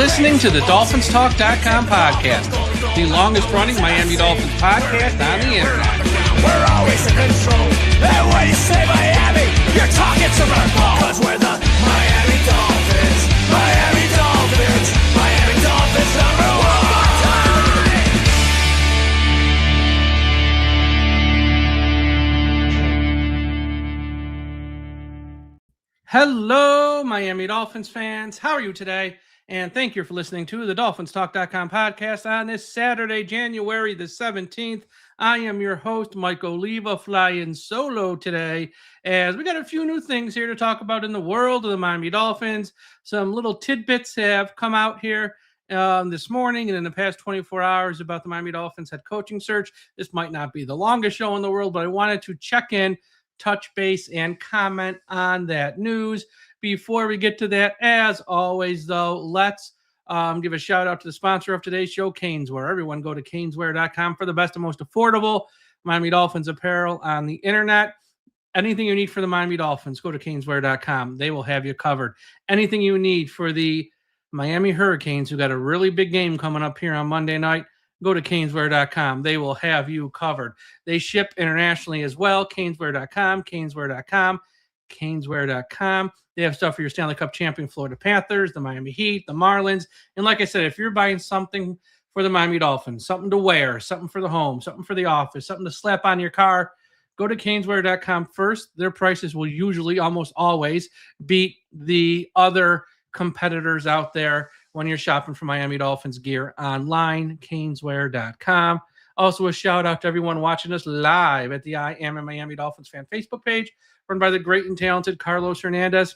listening to the DolphinsTalk.com podcast, the longest-running Miami Dolphins podcast on the internet. We're always in control, and when you say Miami, you're talking to my ball. Cause we're the Miami Dolphins, Miami Dolphins, Miami Dolphins number one. Hello, Miami Dolphins fans. How are you today? And thank you for listening to the DolphinsTalk.com podcast on this Saturday, January the 17th. I am your host, Mike Oliva, flying solo today, as we got a few new things here to talk about in the world of the Miami Dolphins. Some little tidbits have come out here this morning and in the past 24 hours about the Miami Dolphins head coaching search. This might not be the longest show in the world, but I wanted to check in, touch base, and comment on that news. Before we get to that, as always, though, let's give a shout out to the sponsor of today's show, Caneswear. Everyone go to caneswear.com for the best and most affordable Miami Dolphins apparel on the internet. Anything you need for the Miami Dolphins, go to caneswear.com. They will have you covered. Anything you need for the Miami Hurricanes, who got a really big game coming up here on Monday night, go to caneswear.com. They will have you covered. They ship internationally as well. Caneswear.com, caneswear.com, caneswear.com. They have stuff for your Stanley Cup champion Florida Panthers, the Miami Heat, the Marlins. And like I said, if you're buying something for the Miami Dolphins, something to wear, something for the home, something for the office, something to slap on your car, go to caneswear.com first. Their prices will usually, almost always, beat the other competitors out there when you're shopping for Miami Dolphins gear online, caneswear.com. Also, a shout out to everyone watching us live at the I Am a Miami Dolphins fan Facebook page, run by the great and talented Carlos Hernandez.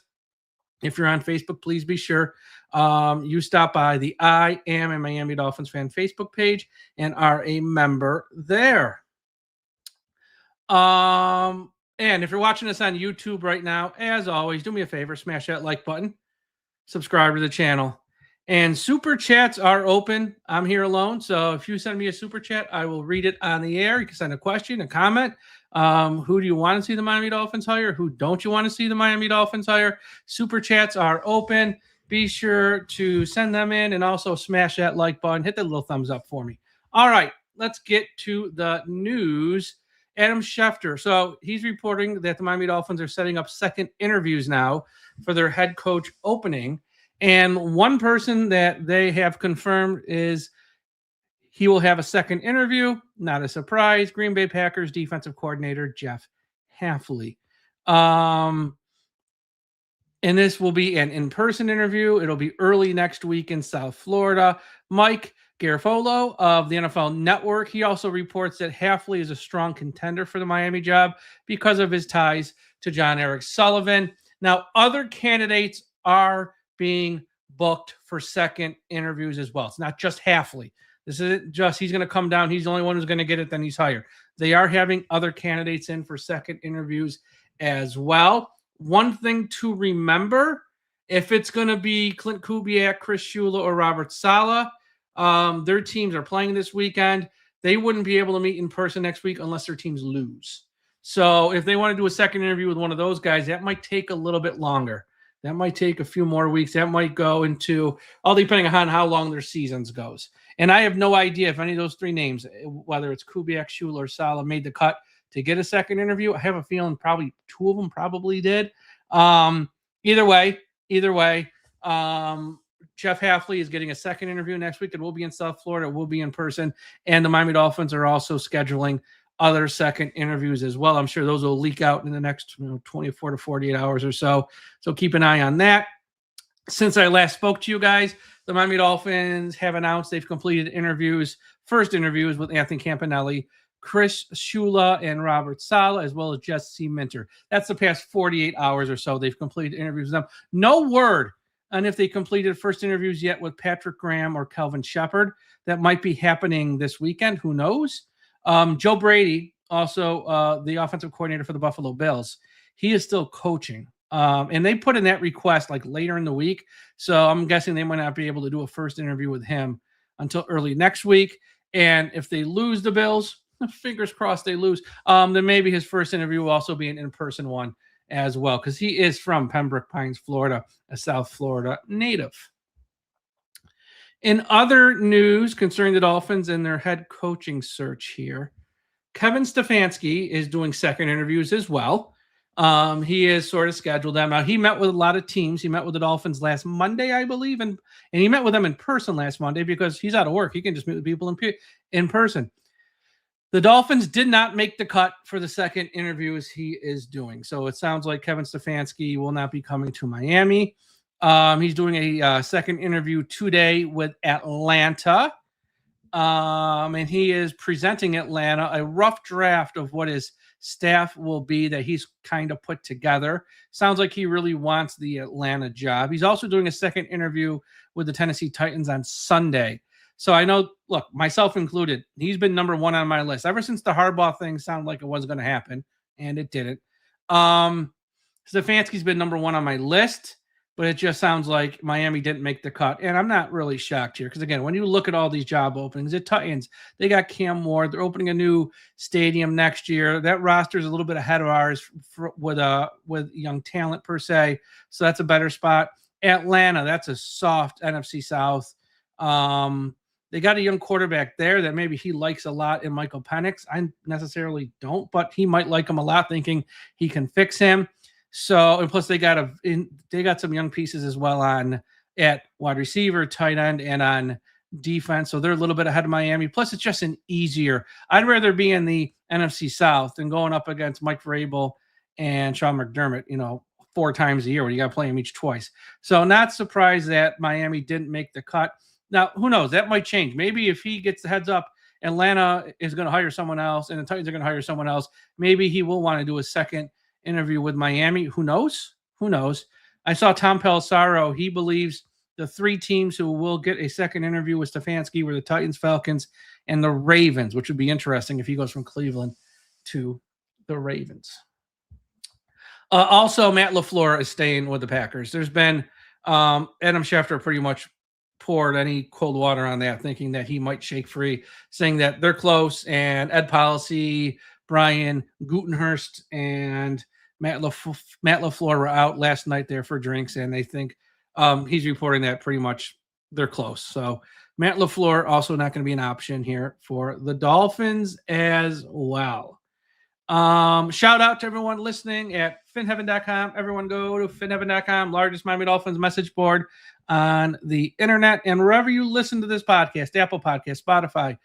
If you're on Facebook, please be sure you stop by the I Am a Miami Dolphins fan Facebook page and are a member there. And if you're watching us on YouTube right now, as always, do me a favor, smash that like button, subscribe to the channel. And super chats are open. I'm here alone, so if you send me a super chat, I will read it on the air. You can send a question, a comment. Who do you want to see the Miami Dolphins hire? Who don't you want to see the Miami Dolphins hire? Super chats are open. Be sure to send them in and also smash that like button. Hit the little thumbs up for me. All right, let's get to the news. Adam Schefter. So he's reporting that the Miami Dolphins are setting up second interviews now for their head coach opening. And one person that they have confirmed is he will have a second interview. Not a surprise. Green Bay Packers defensive coordinator Jeff Hafley. And this will be an in-person interview. It'll be early next week in South Florida. Mike Garafolo of the NFL Network, he also reports that Hafley is a strong contender for the Miami job because of his ties to John Eric Sullivan. Now, other candidates are being booked for second interviews as well. It's not just Hafley. This isn't just he's going to come down, he's the only one who's going to get it, then he's hired. They are having other candidates in for second interviews as well. One thing to remember, if it's going to be Clint Kubiak, Chris Shula, or Robert Saleh, their teams are playing this weekend. They wouldn't be able to meet in person next week unless their teams lose. So if they want to do a second interview with one of those guys, that might take a little bit longer. That might take a few more weeks. That might go into, all depending on how long their seasons goes. And I have no idea if any of those three names, whether it's Kubiak, Shula, or Saleh, made the cut to get a second interview. I have a feeling probably two of them probably did. Either way, Jeff Hafley is getting a second interview next week. It will be in South Florida. It will be in person. And the Miami Dolphins are also scheduling other second interviews as well. I'm sure those will leak out in the next 24 to 48 hours or so. So keep an eye on that. Since I last spoke to you guys, the Miami Dolphins have announced they've completed first interviews with Anthony Campanelli, Chris Shula, and Robert Saleh, as well as Jesse Minter. That's the past 48 hours or so. They've completed interviews with them. No word on if they completed first interviews yet with Patrick Graham or Kelvin Shepard. That might be happening this weekend. Who knows? Joe Brady, also the offensive coordinator for the Buffalo Bills, he is still coaching. And they put in that request like later in the week. So I'm guessing they might not be able to do a first interview with him until early next week. And if they lose the Bills, fingers crossed they lose, then maybe his first interview will also be an in-person one as well, because he is from Pembroke Pines, Florida, a South Florida native. In other news concerning the Dolphins and their head coaching search here, Kevin Stefanski is doing second interviews as well. He is sort of scheduled them out. He met with a lot of teams. He met with the Dolphins last Monday, I believe, and he met with them in person last Monday because he's out of work. He can just meet with people in person. The Dolphins did not make the cut for the second interviews he is doing. So it sounds like Kevin Stefanski will not be coming to Miami. He's doing a second interview today with Atlanta. And he is presenting Atlanta a rough draft of what his staff will be that he's kind of put together. Sounds like he really wants the Atlanta job. He's also doing a second interview with the Tennessee Titans on Sunday. So I know, look, myself included, he's been number one on my list ever since the Harbaugh thing sounded like it wasn't going to happen, and it didn't. Stefanski's been number one on my list, but it just sounds like Miami didn't make the cut. And I'm not really shocked here because, again, when you look at all these job openings, the Titans, they got Cam Ward. They're opening a new stadium next year. That roster is a little bit ahead of ours with young talent per se. So that's a better spot. Atlanta, that's a soft NFC South. They got a young quarterback there that maybe he likes a lot in Michael Penix. I necessarily don't, but he might like him a lot, thinking he can fix him. So, and plus they got some young pieces as well at wide receiver, tight end, and on defense. So they're a little bit ahead of Miami. Plus, it's just an easier. I'd rather be in the NFC South than going up against Mike Vrabel and Sean McDermott, 4 times a year when you got to play them each twice. So not surprised that Miami didn't make the cut. Now, who knows? That might change. Maybe if he gets the heads up, Atlanta is going to hire someone else and the Titans are going to hire someone else. Maybe he will want to do a second interview with Miami. Who knows? Who knows? I saw Tom Pelissero. He believes the 3 teams who will get a second interview with Stefanski were the Titans, Falcons, and the Ravens, which would be interesting if he goes from Cleveland to the Ravens. Also, Matt LaFleur is staying with the Packers. There's been Adam Schefter pretty much poured any cold water on that, thinking that he might shake free, saying that they're close, and Ed Policy, Brian Gutenhurst, and Matt LaFleur were out last night there for drinks, and they think he's reporting that pretty much they're close. So Matt LaFleur also not going to be an option here for the Dolphins as well. Shout out to everyone listening at finheaven.com. Everyone go to finheaven.com, largest Miami Dolphins message board on the internet. And wherever you listen to this podcast, Apple Podcast, Spotify,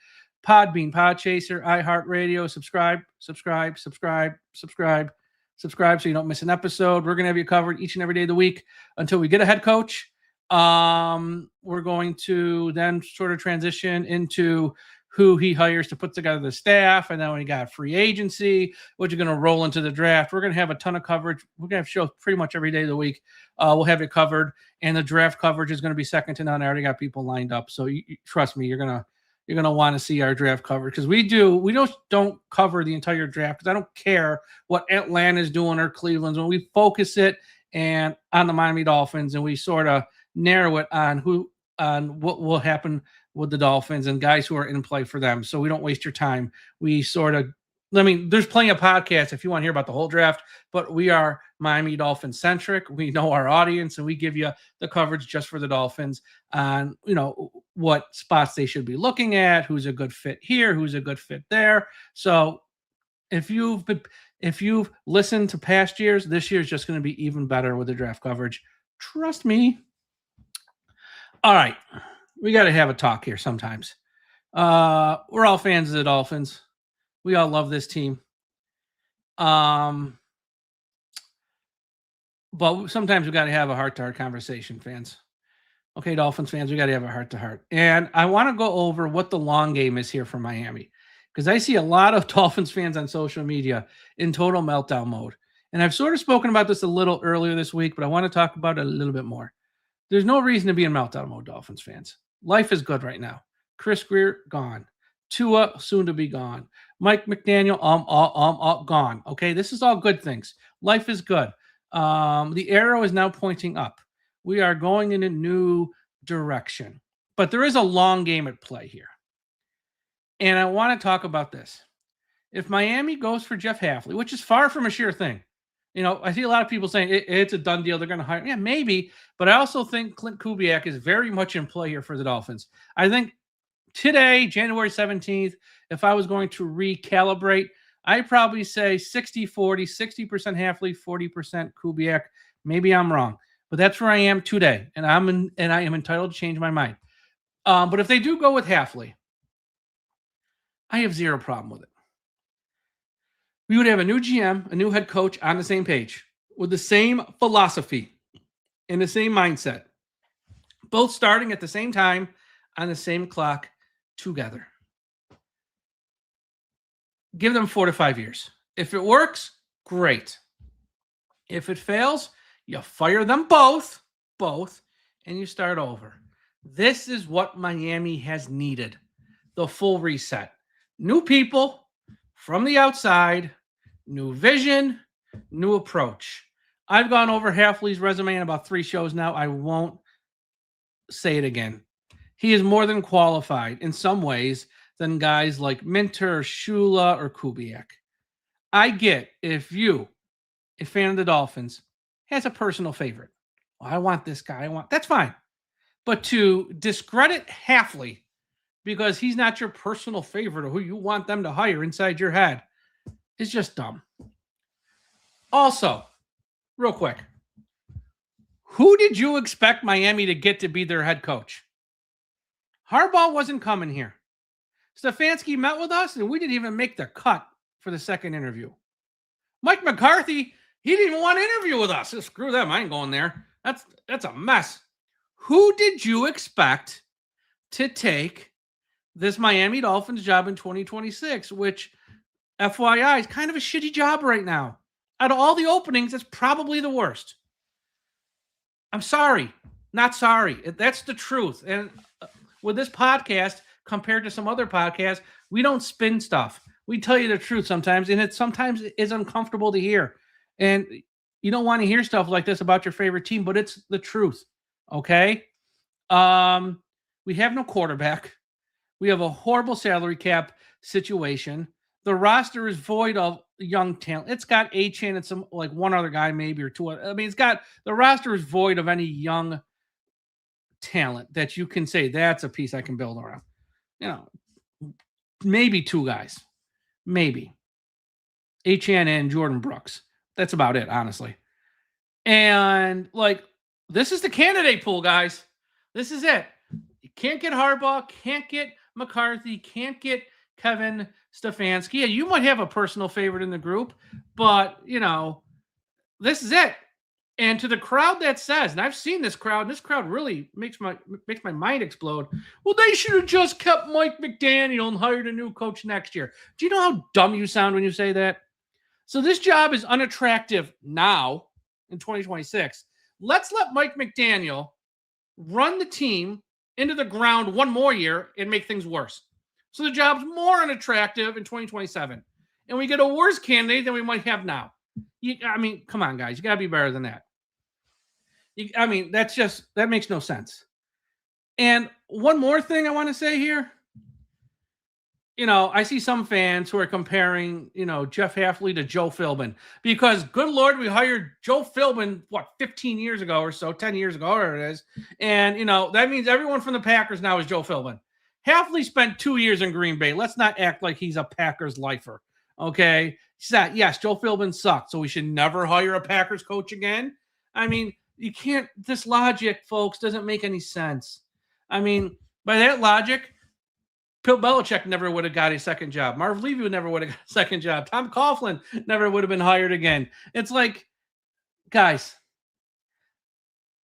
Podbean, Podchaser, iHeartRadio, subscribe so you don't miss an episode. We're going to have you covered each and every day of the week until we get a head coach. We're going to then sort of transition into who he hires to put together the staff. And then we got free agency, which are going to roll into the draft. We're going to have a ton of coverage. We're going to have shows pretty much every day of the week. We'll have it covered. And the draft coverage is going to be second to none. I already got people lined up. So you trust me, you're going to want to see our draft coverage because we don't cover the entire draft because I don't care what Atlanta is doing or Cleveland's. When we focus it and on the Miami Dolphins and we sort of narrow it on what will happen with the Dolphins and guys who are in play for them. So we don't waste your time. We there's plenty of podcasts if you want to hear about the whole draft, but we are Miami Dolphins centric. We know our audience and we give you the coverage just for the Dolphins on, what spots they should be looking at, who's a good fit here, who's a good fit there. So if you've listened to past years, this year is just going to be even better with the draft coverage. Trust me. All right. We got to have a talk here sometimes. We're all fans of the Dolphins. We all love this team. But sometimes we got to have a heart-to-heart conversation, fans. Okay, Dolphins fans, we got to have a heart-to-heart. And I want to go over what the long game is here for Miami because I see a lot of Dolphins fans on social media in total meltdown mode. And I've sort of spoken about this a little earlier this week, but I want to talk about it a little bit more. There's no reason to be in meltdown mode, Dolphins fans. Life is good right now. Chris Greer, gone. Tua, soon to be gone. Mike McDaniel, gone. Okay, this is all good things. Life is good. The arrow is now pointing up. We are going in a new direction. But there is a long game at play here. And I want to talk about this. If Miami goes for Jeff Hafley, which is far from a sure thing, I see a lot of people saying it's a done deal. They're going to hire. Yeah, maybe. But I also think Clint Kubiak is very much in play here for the Dolphins. I think today, January 17th, if I was going to recalibrate, I'd probably say 60-40, 60% Hafley, 40% Kubiak. Maybe I'm wrong, but that's where I am today. And I am entitled to change my mind. But if they do go with Hafley, I have zero problem with it. We would have a new GM, a new head coach on the same page with the same philosophy and the same mindset, both starting at the same time on the same clock together. Give them 4 to 5 years. If it works, great. If it fails, you fire them both, and you start over. This is what Miami has needed. The full reset. New people from the outside, new vision, new approach. I've gone over Hafley's resume in about 3 shows now. I won't say it again. He is more than qualified in some ways than guys like Minter, Shula, or Kubiak. I get if you, a fan of the Dolphins, has a personal favorite. Well, I want this guy. That's fine. But to discredit Hafley because he's not your personal favorite or who you want them to hire inside your head is just dumb. Also, real quick, who did you expect Miami to get to be their head coach? Harbaugh wasn't coming here. Stefanski met with us, and we didn't even make the cut for the second interview. Mike McCarthy, he didn't even want to interview with us. Screw them. I ain't going there. That's a mess. Who did you expect to take this Miami Dolphins job in 2026, which, FYI, is kind of a shitty job right now? Out of all the openings, it's probably the worst. I'm sorry. Not sorry. That's the truth. And with this podcast, compared to some other podcasts, we don't spin stuff. We tell you the truth sometimes, and it sometimes is uncomfortable to hear. And you don't want to hear stuff like this about your favorite team, but it's the truth. Okay? We have no quarterback. We have a horrible salary cap situation. The roster is void of young talent. It's got Achane and some like one other guy maybe or two. I mean, the roster is void of any young talent that you can say that's a piece I can build around. Maybe 2 guys. Maybe. Achane and Jordan Brooks. That's about it, honestly. And, this is the candidate pool, guys. This is it. You can't get Harbaugh, can't get McCarthy, can't get Kevin Stefanski. Yeah, you might have a personal favorite in the group, but, this is it. And to the crowd that says, and I've seen this crowd, and this crowd really makes my mind explode. Well, they should have just kept Mike McDaniel and hired a new coach next year. Do you know how dumb you sound when you say that? So this job is unattractive now in 2026. Let's let Mike McDaniel run the team into the ground one more year and make things worse. So the job's more unattractive in 2027. And we get a worse candidate than we might have now. Come on, guys. You got to be better than that. That makes no sense. And one more thing I want to say here. I see some fans who are comparing, Jeff Hafley to Joe Philbin because, good Lord, we hired Joe Philbin, 15 years ago or so, 10 years ago, whatever it is. And, that means everyone from the Packers now is Joe Philbin. Hafley spent 2 years in Green Bay. Let's not act like he's a Packers lifer. Okay. Yes, Joe Philbin sucked, so we should never hire a Packers coach again. You can't, this logic, folks, doesn't make any sense. By that logic, Bill Belichick never would have got a second job. Marv Levy never would have got a second job. Tom Coughlin never would have been hired again. It's like, guys,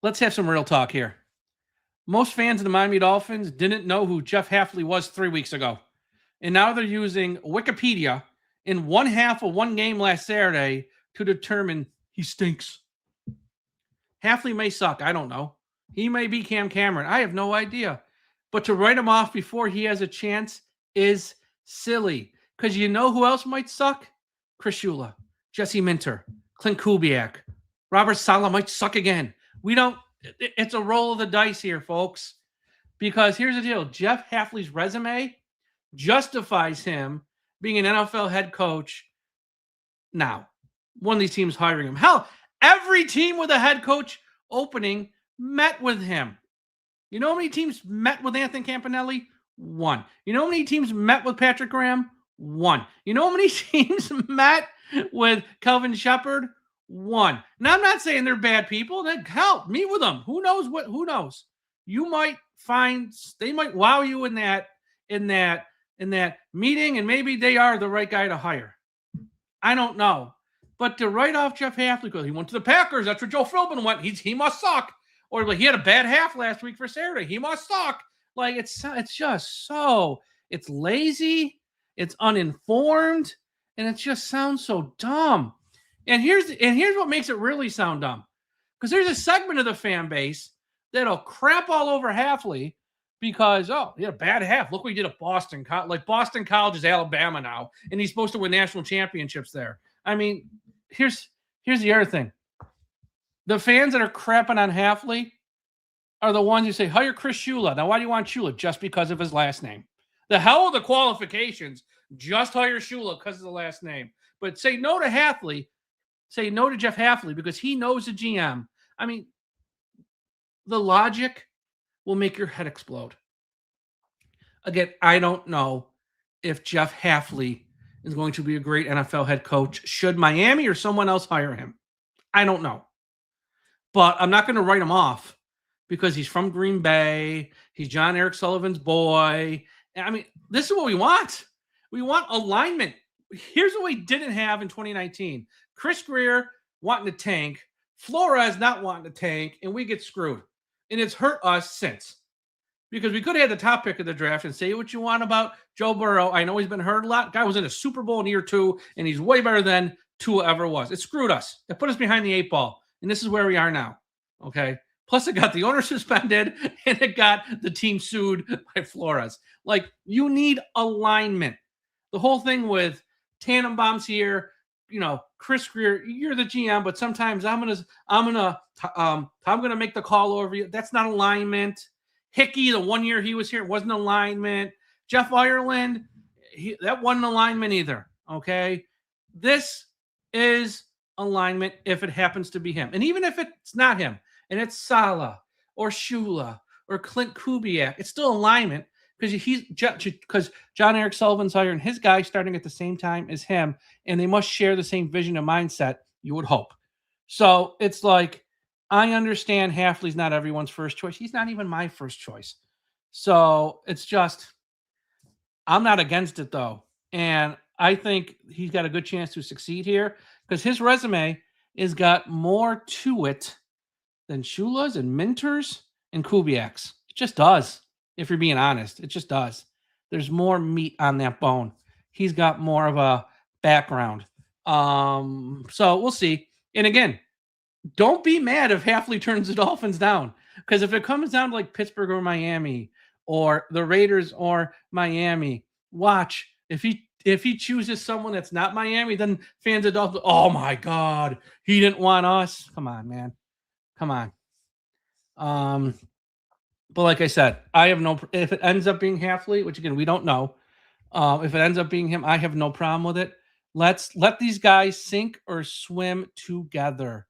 let's have some real talk here. Most fans of the Miami Dolphins didn't know who Jeff Hafley was 3 weeks ago. And now they're using Wikipedia in one half of one game last Saturday to determine he stinks. Hafley may suck. I don't know. He may be Cam Cameron. I have no idea. But to write him off before he has a chance is silly. Because you know who else might suck? Chris Shula, Jesse Minter, Clint Kubiak, Robert Saleh might suck again. It's a roll of the dice here, folks. Because here's the deal. Jeff Hafley's resume justifies him being an NFL head coach now. one of these teams hiring him. Hell, every team with a head coach opening met with him. You know how many teams met with Anthony Campanelli? 1. You know how many teams met with Patrick Graham? 1. You know how many teams met with Kelvin Shepard? 1. Now, I'm not saying they're bad people. Then hell, meet with them. Who knows what? Who knows? You might find they might wow you in that meeting, and maybe they are the right guy to hire. I don't know. But to write off Jeff Hafley because he went to the Packers, that's where Joe Philbin went. He must suck. Or like he had a bad half last week for Saturday. He must suck. Like it's just so it's lazy, it's uninformed, and it just sounds so dumb. And here's what makes it really sound dumb. Because there's a segment of the fan base that'll crap all over Hafley because, oh, he had a bad half. Look what he did at Boston. Like Boston College is Alabama now, and he's supposed to win national championships there. I mean, here's the other thing. The fans that are crapping on Hafley are the ones who say, hire Chris Shula. Now, why do you want Shula? Just because of his last name. The hell of the qualifications. Just hire Shula because of the last name. But say no to Hafley. Say no to Jeff Hafley because he knows the GM. I mean, the logic will make your head explode. Again, I don't know if Jeff Hafley is going to be a great NFL head coach. Should Miami or someone else hire him? I don't know. But I'm not going to write him off because he's from Green Bay. He's John Eric Sullivan's boy. I mean, this is what we want. We want alignment. Here's what we didn't have in 2019. Chris Greer wanting to tank, Flores not wanting to tank, and we get screwed. And it's hurt us since. Because we could have had the top pick of the draft and say what you want about Joe Burrow. I know he's been hurt a lot. Guy was in a Super Bowl in year 2, and he's way better than Tua ever was. It screwed us. It put us behind the 8 ball. And this is where we are now. Okay? Plus, it got the owner suspended, and it got the team sued by Flores. Like, you need alignment. The whole thing with Tannenbaum's here, Chris Greer, you're the GM, but sometimes I'm gonna make the call over you. That's not alignment. Hickey, the 1 year he was here, wasn't alignment. Jeff Ireland, that wasn't alignment either. Okay, this is alignment if it happens to be him, and even if it's not him, and it's Saleh or Shula or Clint Kubiak, it's still alignment. Because John Eric Sullivan's hiring his guy starting at the same time as him, and they must share the same vision and mindset, you would hope. So it's like, I understand Hafley's not everyone's first choice. He's not even my first choice. So it's just, I'm not against it though. And I think he's got a good chance to succeed here because his resume has got more to it than Shula's and Minter's and Kubiak's. It just does. If you're being honest, it just does. There's more meat on that bone. He's got more of a background. So we'll see. And again, don't be mad if Hafley turns the Dolphins down. Because if it comes down to like Pittsburgh or Miami or the Raiders or Miami, watch. If he chooses someone that's not Miami, then fans of Dolphins, oh my God, he didn't want us. Come on, man. Come on. But like I said, if it ends up being Hafley, which again, we don't know. If it ends up being him, I have no problem with it. Let these guys sink or swim together.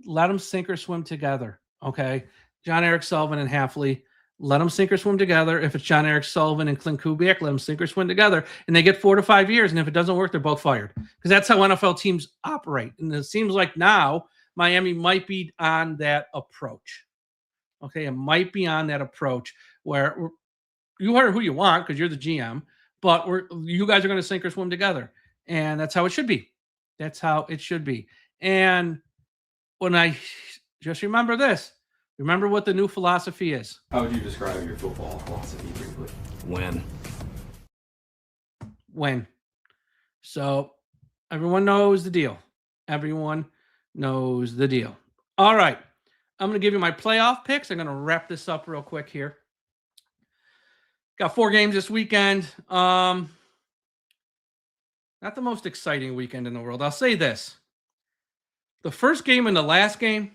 Let them sink or swim together. Okay. John Eric Sullivan and Hafley, let them sink or swim together. If it's John Eric Sullivan and Clint Kubiak, let them sink or swim together. And they get 4 to 5 years. And if it doesn't work, they're both fired. Because that's how NFL teams operate. And it seems like now Miami might be on that approach. Okay, it might be on that approach where you hire who you want because you're the GM, but you guys are going to sink or swim together. And that's how it should be. That's how it should be. And when I just remember this, remember what the new philosophy is. How would you describe your football philosophy briefly? Win. So everyone knows the deal. Everyone knows the deal. All right. I'm going to give you my playoff picks. I'm going to wrap this up real quick here. Got 4 games this weekend. Not the most exciting weekend in the world. I'll say this. The first game and the last game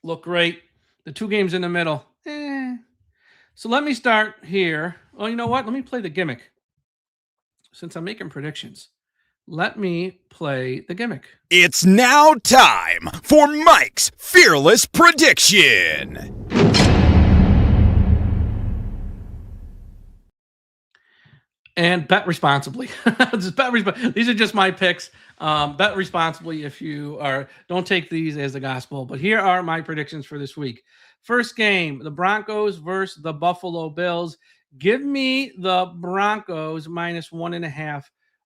look great. The 2 games in the middle, So let me start here. Well, you know what? Let me play the gimmick. Since I'm making predictions, let me play the gimmick. It's now time for Mike's Fearless Prediction. And bet responsibly. These are just my picks. Bet responsibly if you are. Don't take these as the gospel. But here are my predictions for this week. First game, the Broncos versus the Buffalo Bills. Give me the Broncos minus 1.5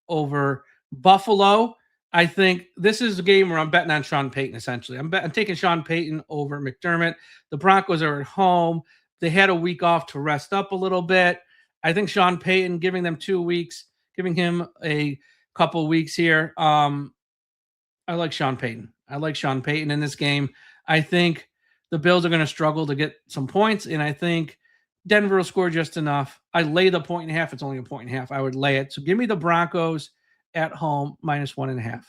over Buffalo. I think this is a game where I'm betting on Sean Payton, essentially. I'm taking Sean Payton over McDermott. The Broncos are at home. They had a week off to rest up a little bit. I think Sean Payton, giving them 2 weeks, giving him a couple weeks here. I like Sean Payton. I like Sean Payton in this game. I think the Bills are going to struggle to get some points, and I think Denver will score just enough. I lay the 1.5. It's only a 1.5. I would lay it. So give me the Broncos at home minus 1.5.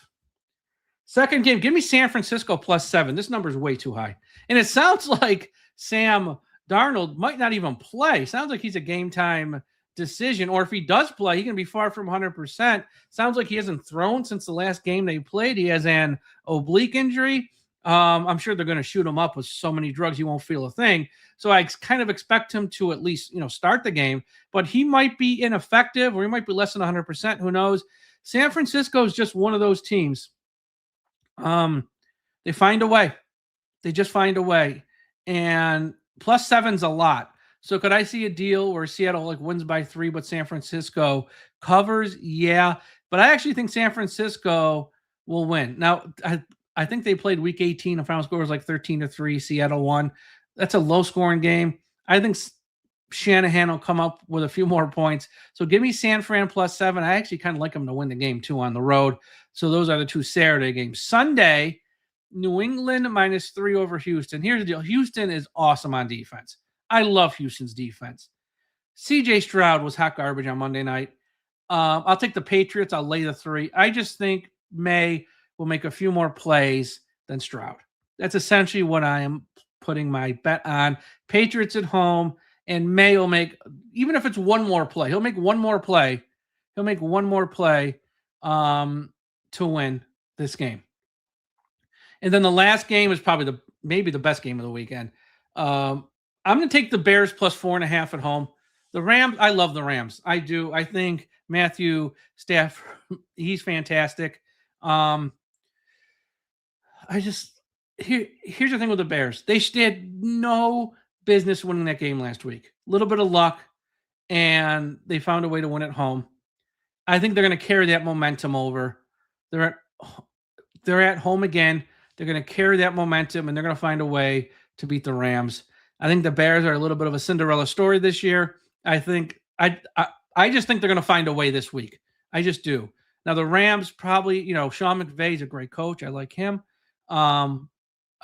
Second game, give me San Francisco +7. This number is way too high. And it sounds like Sam Darnold might not even play. Sounds like he's a game time decision. Or if he does play, he can be far from 100%. Sounds like he hasn't thrown since the last game they played. He has an oblique injury. I'm sure they're going to shoot him up with so many drugs he won't feel a thing. So I kind of expect him to at least, start the game. But he might be ineffective, or he might be less than 100%. Who knows? San Francisco is just one of those teams. They find a way. They just find a way. And +7's a lot. So could I see a deal where Seattle wins by 3, but San Francisco covers? Yeah. But I actually think San Francisco will win. Now, I think they played week 18. The final score was 13-3. Seattle won. That's a low-scoring game. I think Shanahan will come up with a few more points. So give me San Fran +7. I actually kind of like them to win the game, too, on the road. So those are the two Saturday games. Sunday, New England -3 over Houston. Here's the deal. Houston is awesome on defense. I love Houston's defense. CJ Stroud was hot garbage on Monday night. I'll take the Patriots. I'll lay the 3. I just think May will make a few more plays than Stroud. That's essentially what I am putting my bet on. Patriots at home, and May will make, even if it's one more play, he'll make one more play. He'll make one more play to win this game. And then the last game is probably maybe the best game of the weekend. I'm going to take the Bears +4.5 at home. The Rams, I love the Rams. I do. I think Matthew Stafford, he's fantastic. Here's the thing with the Bears. They had no business winning that game last week. A little bit of luck, and they found a way to win at home. I think they're going to carry that momentum over. They're at home again. They're going to carry that momentum, and they're going to find a way to beat the Rams. I think the Bears are a little bit of a Cinderella story this year. I just think they're going to find a way this week. I just do. Now the Rams probably, Sean McVay's a great coach. I like him. I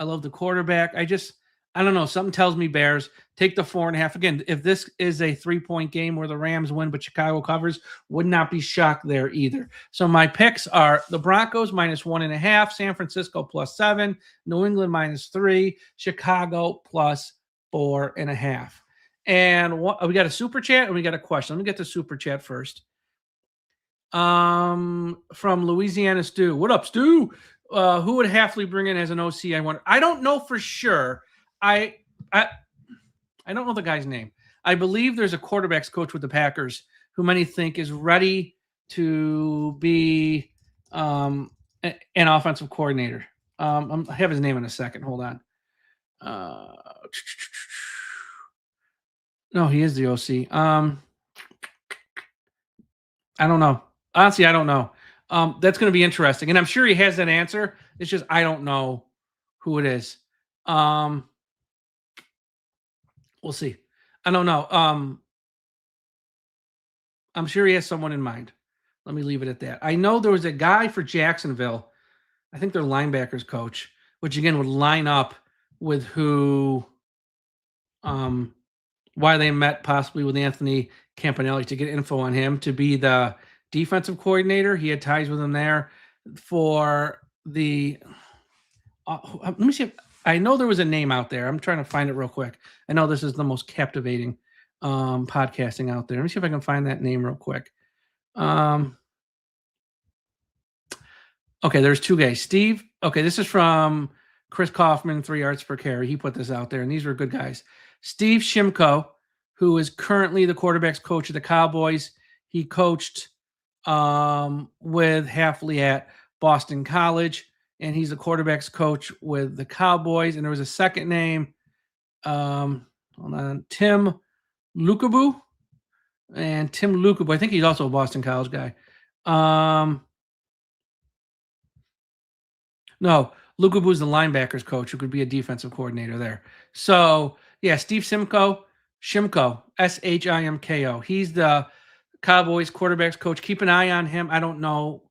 love the quarterback. I don't know. Something tells me Bears take the 4.5. Again, if this is a 3-point game where the Rams win but Chicago covers, would not be shocked there either. So my picks are the Broncos -1.5, San Francisco +7, New England -3, Chicago +4.5. And we got a super chat and we got a question. Let me get the super chat first. From Louisiana Stu. What up, Stu? Who would Hafley bring in as an OC? I wonder. I don't know for sure. I don't know the guy's name. I believe there's a quarterbacks coach with the Packers who many think is ready to be an offensive coordinator. I have his name in a second. Hold on. No, he is the OC. I don't know. Honestly, I don't know. That's going to be interesting. And I'm sure he has that answer. It's just I don't know who it is. We'll see. I don't know. I'm sure he has someone in mind. Let me leave it at that. I know there was a guy for Jacksonville. I think their linebackers coach, which again would line up with who why they met possibly with Anthony Campanelli to get info on him to be the defensive coordinator. He had ties with him there for the let me see if I know there was a name out there. I'm trying to find it real quick. I know this is the most captivating podcasting out there. Let me see if I can find that name real quick. Okay, there's two guys. Steve, okay, this is from Chris Kaufman, 3 yards per carry. He put this out there, and these were good guys. Steve Shimko, who is currently the quarterback's coach of the Cowboys. He coached with Hafley at Boston College, and he's the quarterback's coach with the Cowboys. And there was a second name, hold on, Tim Lukabu. And Tim Lukabu, I think he's also a Boston College guy. No, Lukabu is the linebackers coach who could be a defensive coordinator there. So, yeah, Steve Shimko, Shimko. He's the Cowboys quarterbacks coach. Keep an eye on him. I don't know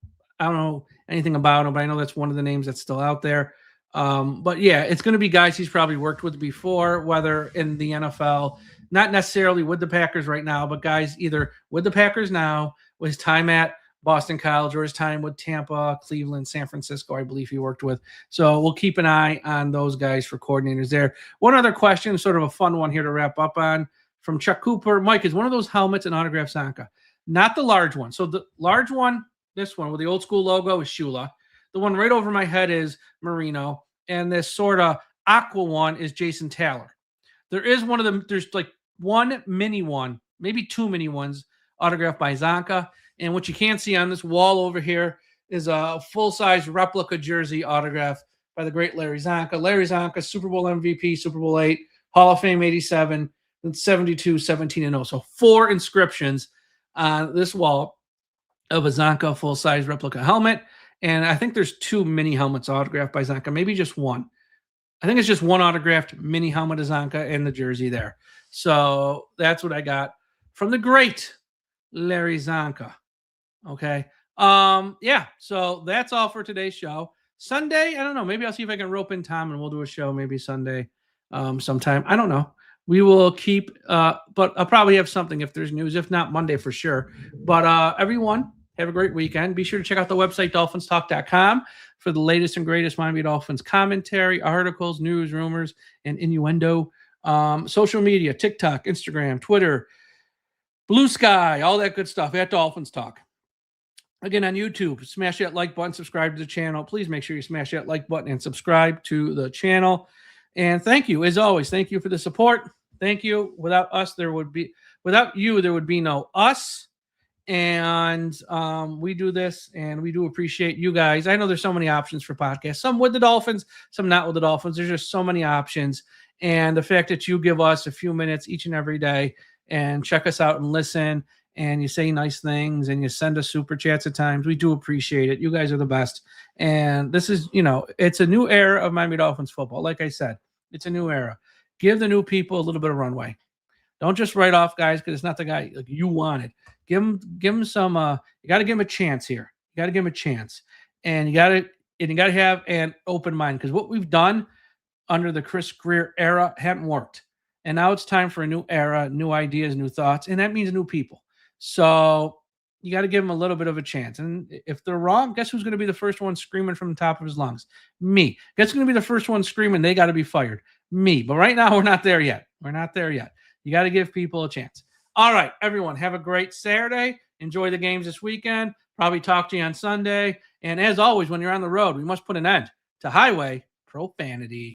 anything about him, but I know that's one of the names that's still out there. But yeah, it's going to be guys he's probably worked with before, whether in the NFL, not necessarily with the Packers right now, but guys either with the Packers now, with his time at Boston College or his time with Tampa, Cleveland, San Francisco, I believe he worked with. So we'll keep an eye on those guys for coordinators there. One other question, sort of a fun one here to wrap up on, from Chuck Cooper. Mike, is one of those helmets an autographed Zonka? Not the large one. So the large one, this one with the old school logo, is Shula. The one right over my head is Marino. And this sort of aqua one is Jason Taylor. There is one of them. There's like one mini one, maybe 2 mini ones autographed by Zonka. And what you can't see on this wall over here is a full-size replica jersey autograph by the great Larry Zonka. Larry Zonka, Super Bowl MVP, Super Bowl 8, Hall of Fame 87, and 72, 17, and 0. So 4 inscriptions on this wall of a Zonka full-size replica helmet. And I think there's 2 mini helmets autographed by Zonka, maybe just one. I think it's just one autographed mini helmet of Zonka and the jersey there. So that's what I got from the great Larry Zonka. Okay. Yeah. So that's all for today's show. Sunday, I don't know. Maybe I'll see if I can rope in Tom and we'll do a show maybe Sunday sometime. I don't know. We will keep, but I'll probably have something if there's news. If not, Monday for sure. But everyone, have a great weekend. Be sure to check out the website, DolphinsTalk.com, for the latest and greatest Miami Dolphins commentary, articles, news, rumors, and innuendo. Social media, TikTok, Instagram, Twitter, Blue Sky, all that good stuff at Dolphins Talk. Again, on YouTube, smash that like button, subscribe to the channel. Please make sure you smash that like button and subscribe to the channel. And thank you, as always. Thank you for the support. Thank you. Without you, there would be no us. And we do this, and we do appreciate you guys. I know there's so many options for podcasts, some with the Dolphins, some not with the Dolphins. There's just so many options. And the fact that you give us a few minutes each and every day and check us out and listen, and you say nice things, and you send us super chats at times, we do appreciate it. You guys are the best. And this is, it's a new era of Miami Dolphins football. Like I said, it's a new era. Give the new people a little bit of runway. Don't just write off guys because it's not the guy like you wanted. Give him some. You got to give him a chance here. You got to give him a chance, and you got to have an open mind, because what we've done under the Chris Greer era hadn't worked, and now it's time for a new era, new ideas, new thoughts, and that means new people. So you got to give them a little bit of a chance. And if they're wrong, guess who's going to be the first one screaming from the top of his lungs? Me. Guess who's going to be the first one screaming they got to be fired? Me. But right now, we're not there yet. We're not there yet. You got to give people a chance. All right, everyone, have a great Saturday. Enjoy the games this weekend. Probably talk to you on Sunday. And as always, when you're on the road, we must put an end to highway profanity.